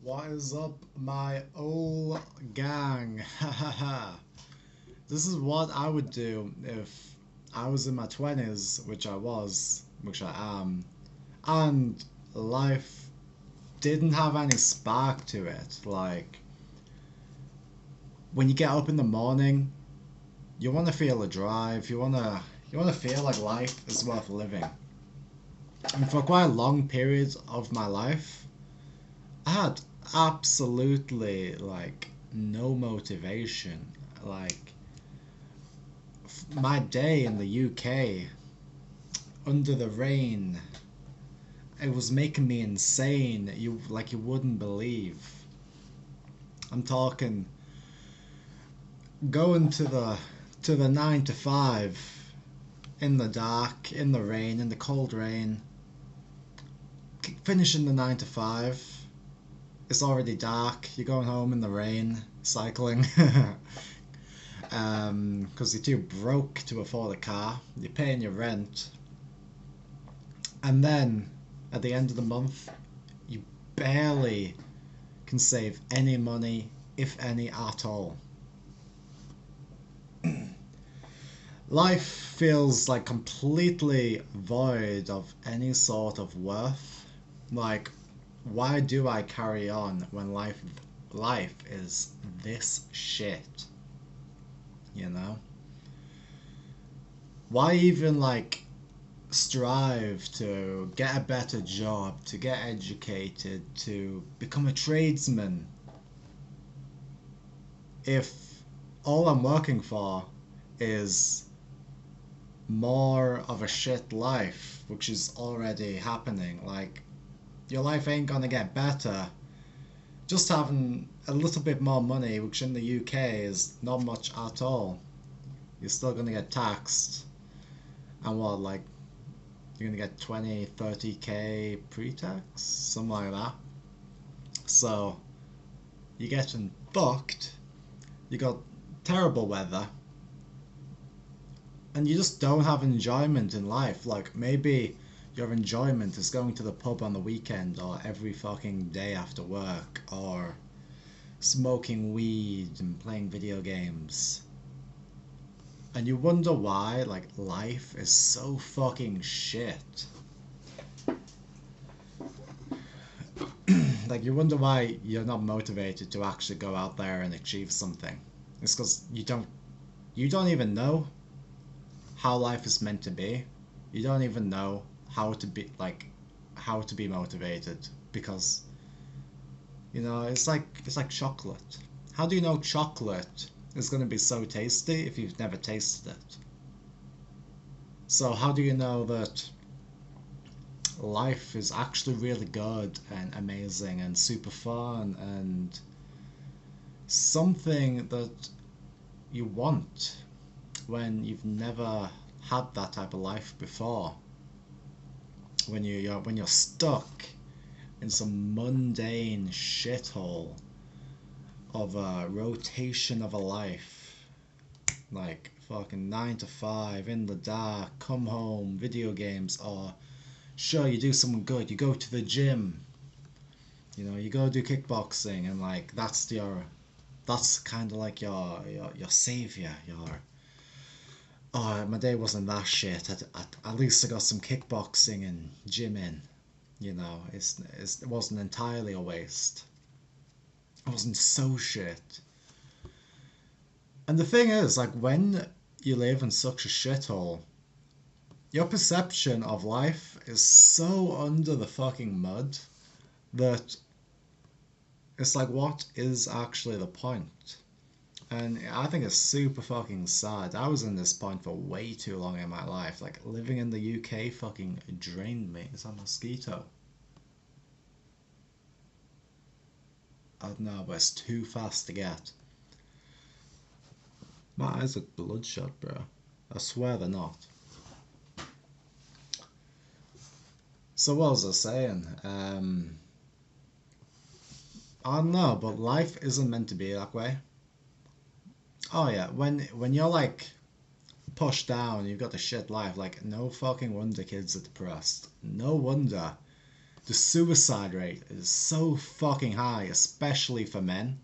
What is up, my old gang? This is what I would do if I was in my 20s, which I am, and life didn't have any spark to it. Like, when you get up in the morning, you want to feel a drive, you want to feel like life is worth living. And for quite a long period of my life, I had absolutely like no motivation. Like my day in the UK under the rain, it was making me insane. You wouldn't believe. I'm talking going to the 9 to 5 in the dark, in the rain, in the cold rain, finishing the 9 to 5. It's already dark. You're going home in the rain, cycling. Because you're too broke to afford a car. You're paying your rent. And then at the end of the month, you barely can save any money, if any at all. Life feels like completely void of any sort of worth. Like, why do I carry on when life is this shit? You know? Why even like strive to get a better job, to get educated, to become a tradesman if all I'm working for is more of a shit life, which is already happening? Like, your life ain't gonna get better just having a little bit more money, which in the UK is not much at all. You're still gonna get taxed. And what, like, you're gonna get 20, 30k pre-tax? Something like that. So, you're getting fucked. You got terrible weather. And you just don't have enjoyment in life. Like, maybe your enjoyment is going to the pub on the weekend or every fucking day after work or smoking weed and playing video games. And you wonder why, like, life is so fucking shit. Like, you wonder why you're not motivated to actually go out there and achieve something. It's because you don't even know how life is meant to be. You don't even know how to be motivated because it's like chocolate. How do you know chocolate is going to be so tasty if you've never tasted it? So how do you know that life is actually really good and amazing and super fun and something that you want when you've never had that type of life before? When you're stuck in some mundane shithole of a rotation of a life, like fucking 9 to 5 in the dark, come home, video games, or sure, you do something good, you go to the gym, you go do kickboxing, and like that's kind of like your savior. Oh, my day wasn't that shit. At least I got some kickboxing and gym in. It wasn't entirely a waste. It wasn't so shit. And the thing is, like, when you live in such a shithole, your perception of life is so under the fucking mud that it's like, what is actually the point? And I think it's super fucking sad. I was in this point for way too long in my life. Like, living in the UK fucking drained me. It's a mosquito. I don't know, but it's too fast to get. My eyes look bloodshot, bro. I swear they're not. So what was I saying? I don't know, but life isn't meant to be that way. Oh yeah, when you're like pushed down, you've got the shit life. Like, no fucking wonder kids are depressed. No wonder the suicide rate is so fucking high, especially for men.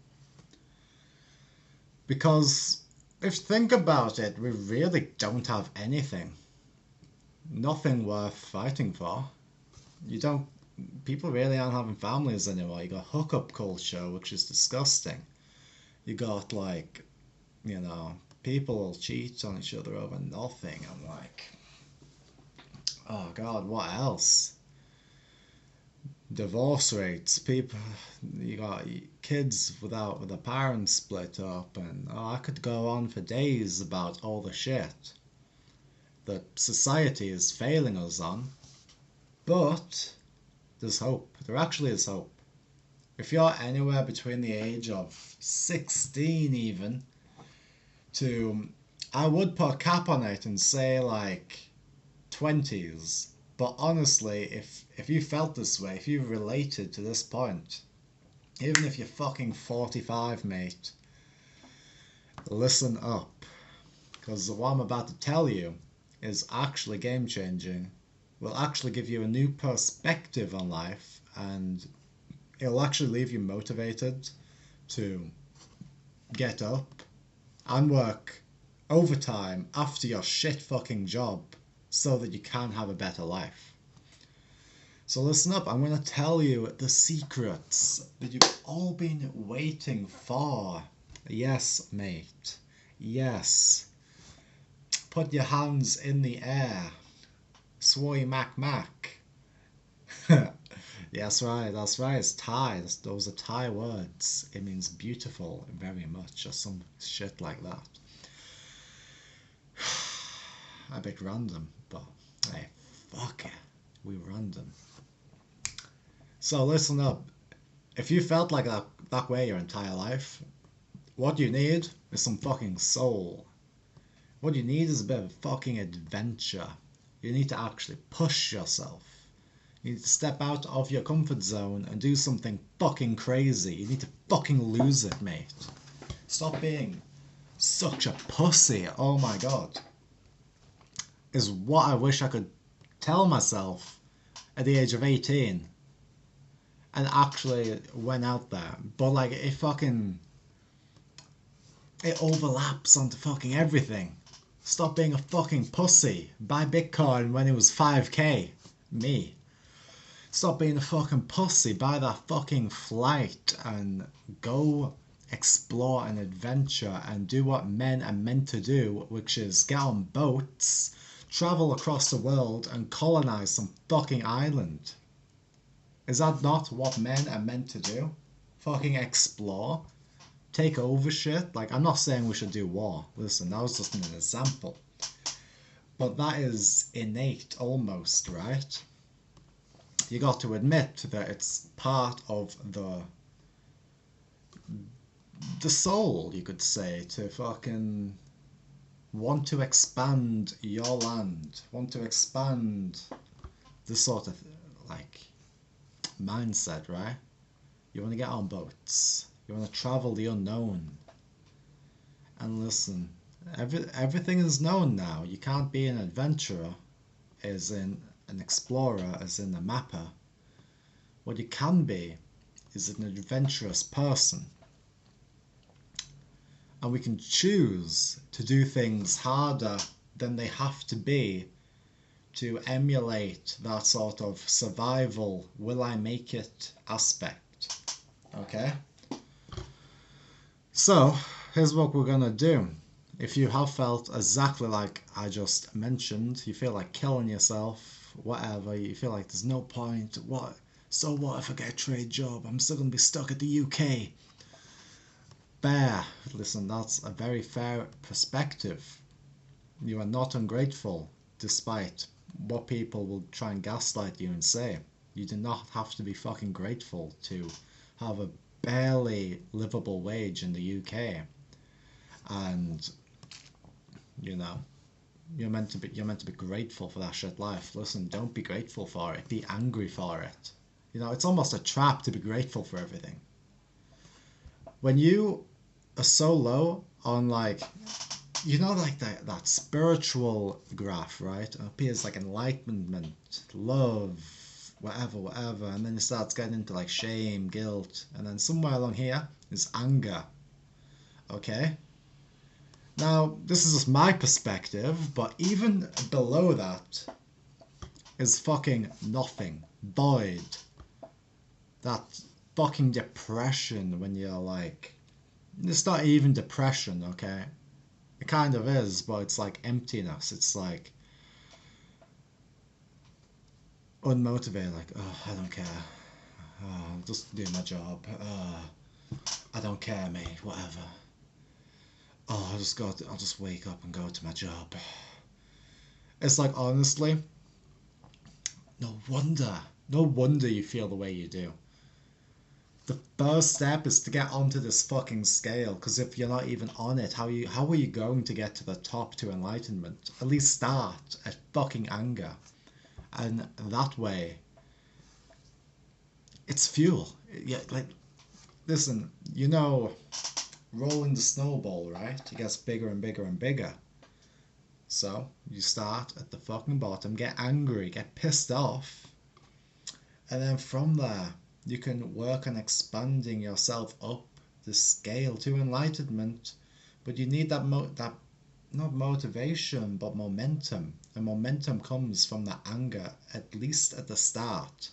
Because if you think about it, we really don't have anything. Nothing worth fighting for. You don't. People really aren't having families anymore. You got hookup culture, which is disgusting. You got like, people cheat on each other over nothing. I'm like, oh god, what else? Divorce rates, people, you got kids with their parents split up, and I could go on for days about all the shit that society is failing us on. But there's hope. There actually is hope. If you're anywhere between the age of 16 even to, I would put a cap on it and say like 20s. But honestly, if you felt this way, if you related to this point, even if you're fucking 45, mate, listen up. Because what I'm about to tell you is actually game changing. Will actually give you a new perspective on life, and it'll actually leave you motivated to get up and work overtime after your shit fucking job so that you can have a better life. So listen up, I'm going to tell you the secrets that you've all been waiting for. Yes, mate. Yes. Put your hands in the air. Swoy Mac Mac. That's right, it's Thai. Those are Thai words. It means beautiful very much, or some shit like that. A bit random, but hey, fuck it. We random. So listen up. If you felt like that way your entire life, what you need is some fucking soul. What you need is a bit of fucking adventure. You need to actually push yourself. You need to step out of your comfort zone and do something fucking crazy. You need to fucking lose it, mate. Stop being such a pussy. Oh my god. Is what I wish I could tell myself at the age of 18. And actually went out there. But like, it overlaps onto fucking everything. Stop being a fucking pussy. Buy Bitcoin when it was 5k. Me. Stop being a fucking pussy. Buy that fucking flight and go explore an adventure and do what men are meant to do, which is get on boats, travel across the world and colonize some fucking island. Is that not what men are meant to do? Fucking explore? Take over shit? Like, I'm not saying we should do war. Listen, that was just an example. But that is innate almost, right? You got to admit that it's part of the soul, you could say, to fucking want to expand your land, want to expand this sort of like mindset, right? You want to get on boats, you want to travel the unknown. And listen, everything is known now. You can't be an adventurer as in an explorer, as in a mapper. What you can be is an adventurous person. And we can choose to do things harder than they have to be to emulate that sort of survival, will I make it aspect. Okay? So, here's what we're gonna do. If you have felt exactly like I just mentioned, you feel like killing yourself, whatever, you feel like there's no point, what if I get a trade job? I'm still gonna be stuck at the UK. Bear, listen, that's a very fair perspective. You are not ungrateful, despite what people will try and gaslight you and say. You do not have to be fucking grateful to have a barely livable wage in the UK. And you're meant to be grateful for that shit life. Listen, don't be grateful for it. Be angry for it. It's almost a trap to be grateful for everything. When you are so low on like that spiritual graph, right? It appears like enlightenment, love, whatever, whatever, and then it starts getting into like shame, guilt, and then somewhere along here is anger. Okay? Now, this is just my perspective, but even below that is fucking nothing. Void. That fucking depression when you're like... It's not even depression, okay? It kind of is, but it's like emptiness. It's like unmotivated, like, oh, I don't care. Oh, I'll just do my job. I don't care, mate, whatever. Oh, I'll just wake up and go to my job. It's like, honestly, no wonder you feel the way you do. The first step is to get onto this fucking scale, because if you're not even on it, how are you going to get to the top to enlightenment? At least start at fucking anger. And that way, it's fuel. Yeah, like, listen, you know, rolling the snowball, right? It gets bigger and bigger and bigger. So, you start at the fucking bottom, get angry, get pissed off, and then from there, you can work on expanding yourself up the scale to enlightenment. But you need that not motivation, but momentum. And momentum comes from the anger, at least at the start.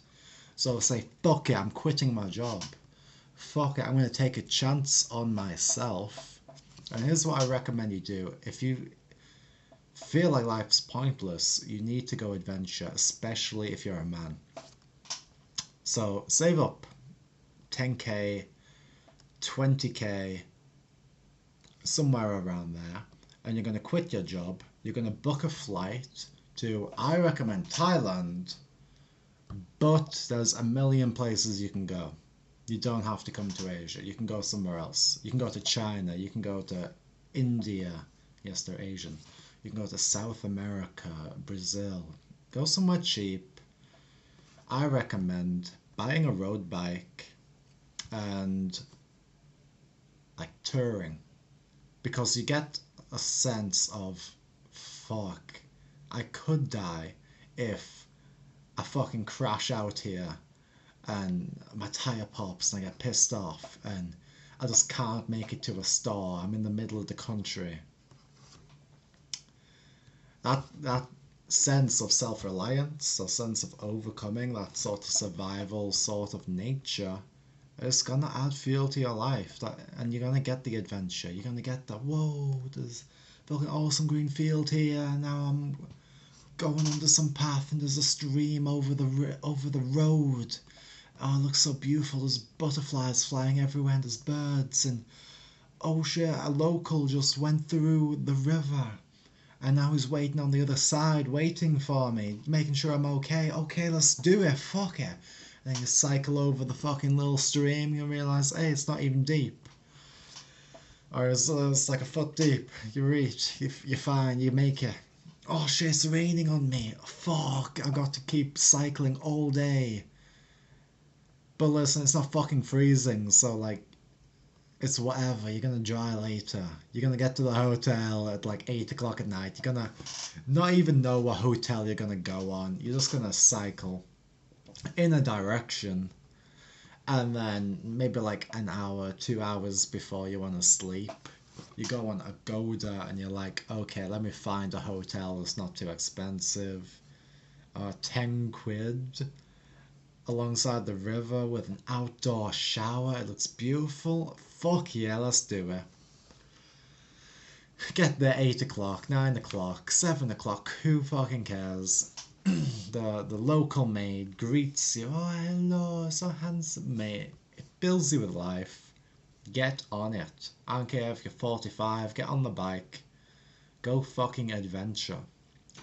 So say, fuck it, I'm quitting my job. Fuck it, I'm going to take a chance on myself. And here's what I recommend you do. If you feel like life's pointless, you need to go adventure, especially if you're a man. So save up 10k, 20k, somewhere around there, and you're going to quit your job. You're going to book a flight to, I recommend Thailand, but there's a million places you can go. You don't have to come to Asia. You can go somewhere else. You can go to China. You can go to India. Yes, they're Asian. You can go to South America, Brazil. Go somewhere cheap. I recommend buying a road bike and like touring, because you get a sense of, fuck, I could die if I fucking crash out here and my tire pops and I get pissed off and I just can't make it to a store. I'm in the middle of the country. That sense of self-reliance, a sense of overcoming, that sort of survival sort of nature, is gonna add fuel to your life. And you're gonna get the adventure. You're gonna get the, whoa, there's fucking awesome green field here. Now I'm going under some path and there's a stream over the road. Oh, it looks so beautiful. There's butterflies flying everywhere and there's birds, and oh shit, a local just went through the river and now he's waiting on the other side, waiting for me, making sure I'm okay. Okay, let's do it, fuck it. And then you cycle over the fucking little stream, you realise, hey, it's not even deep. Or it's like a foot deep. You reach, you're fine, you make it. Oh shit, it's raining on me. Fuck, I got to keep cycling all day. But listen, it's not fucking freezing, so like, it's whatever. You're gonna dry later. You're gonna get to the hotel at like 8 o'clock at night. You're gonna not even know what hotel you're gonna go on. You're just gonna cycle in a direction, and then maybe like an hour, 2 hours before you wanna sleep, you go on Agoda and you're like, okay, let me find a hotel that's not too expensive. 10 quid alongside the river with an outdoor shower. It looks beautiful. Fuck yeah, let's do it. Get there 8 o'clock, 9 o'clock, 7 o'clock, who fucking cares? The local maid greets you. Oh, hello, so handsome, mate. It fills you with life. Get on it. I don't care if you're 45, get on the bike. Go fucking adventure.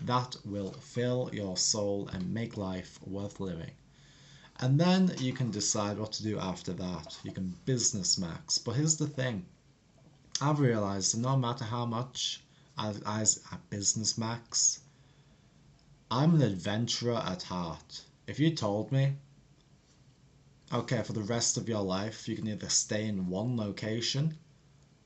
That will fill your soul and make life worth living. And then you can decide what to do after that. You can business max. But here's the thing. I've realised that no matter how much I business max, I'm an adventurer at heart. If you told me, okay, for the rest of your life, you can either stay in one location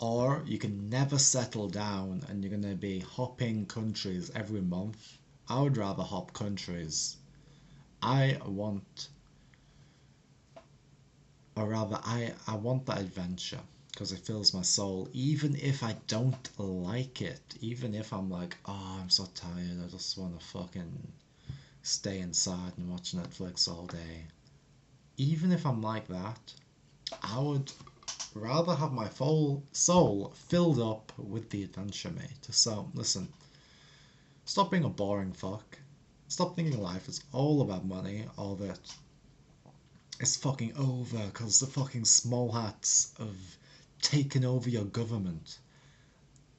or you can never settle down and you're going to be hopping countries every month, I would rather hop countries. I want, or rather, I want that adventure because it fills my soul. Even if I don't like it, even if I'm like, oh, I'm so tired, I just want to fucking stay inside and watch Netflix all day. Even if I'm like that, I would rather have my full soul filled up with the adventure, mate. So, listen, stop being a boring fuck. Stop thinking life is all about money, all that it's fucking over because the fucking small hats have taken over your government.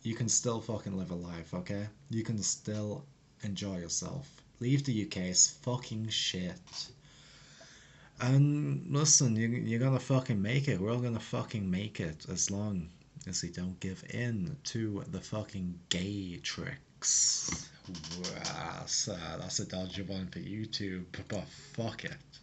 You can still fucking live a life, okay? You can still enjoy yourself. Leave the UK, it's fucking shit. And listen, you're gonna fucking make it. We're all gonna fucking make it as long as we don't give in to the fucking gay tricks. Wow, that's a dodgy one for YouTube, but fuck it.